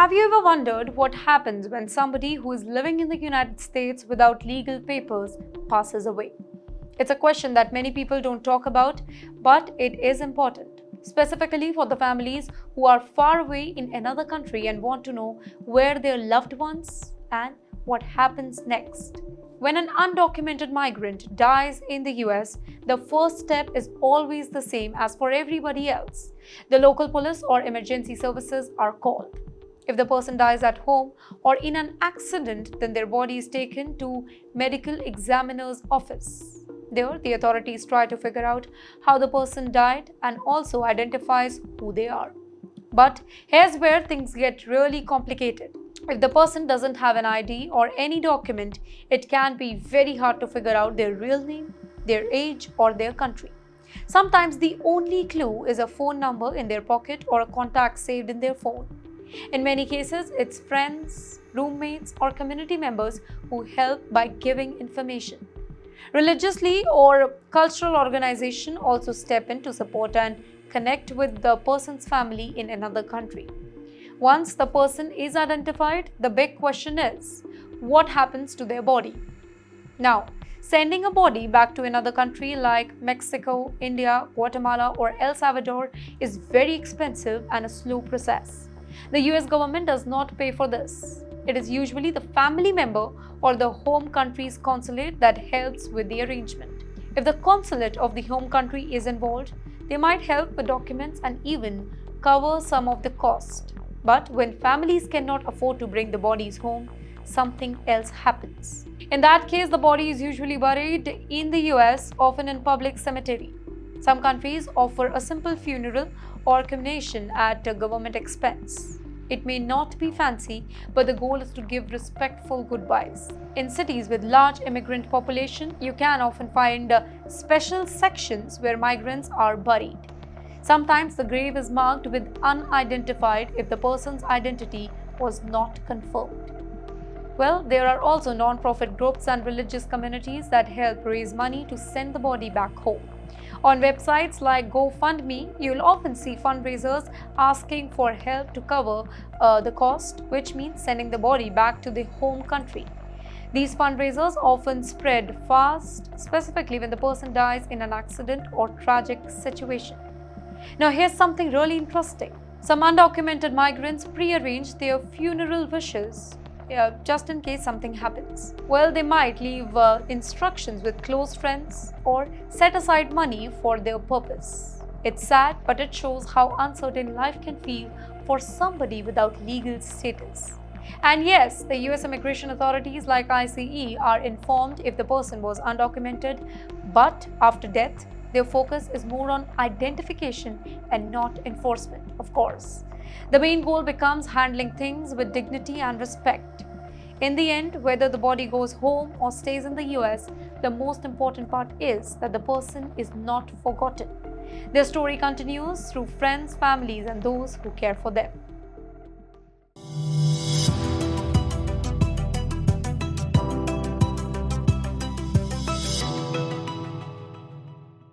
Have you ever wondered what happens when somebody who is living in the United States without legal papers passes away? It's a question that many people don't talk about, but it is important, specifically for the families who are far away in another country and want to know where their loved ones and what happens next. When an undocumented migrant dies in the US, the first step is always the same as for everybody else. The local police or emergency services are called. If the person dies at home or in an accident, then their body is taken to medical examiner's office. There, the authorities try to figure out how the person died and also identifies who they are. But here's where things get really complicated. If the person doesn't have an ID or any document, it can be very hard to figure out their real name, their age, or their country. Sometimes the only clue is a phone number in their pocket or a contact saved in their phone. In many cases, it's friends, roommates, or community members who help by giving information. Religiously or cultural organizations also step in to support and connect with the person's family in another country. Once the person is identified, the big question is, what happens to their body? Now, sending a body back to another country like Mexico, India, Guatemala, or El Salvador is very expensive and a slow process. The US government does not pay for this. It is usually the family member or the home country's consulate that helps with the arrangement. If the consulate of the home country is involved, they might help with documents and even cover some of the cost. But when families cannot afford to bring the bodies home, something else happens. In that case, the body is usually buried in the US, often in public cemetery. Some countries offer a simple funeral or cremation at a government expense. It may not be fancy, but the goal is to give respectful goodbyes. In cities with large immigrant population, you can often find special sections where migrants are buried. Sometimes the grave is marked with unidentified if the person's identity was not confirmed. Well, there are also non-profit groups and religious communities that help raise money to send the body back home. On websites like GoFundMe, you'll often see fundraisers asking for help to cover the cost, which means sending the body back to the home country. These fundraisers often spread fast, specifically when the person dies in an accident or tragic situation. Now, here's something really interesting. Some undocumented migrants pre-arrange their funeral wishes just in case something happens. Well, they might leave instructions with close friends or set aside money for their purpose. It's sad, but it shows how uncertain life can feel for somebody without legal status. And yes, the US immigration authorities like ICE are informed if the person was undocumented, but after death, their focus is more on identification and not enforcement, of course. The main goal becomes handling things with dignity and respect. In the end, whether the body goes home or stays in the US, the most important part is that the person is not forgotten. Their story continues through friends, families, and those who care for them.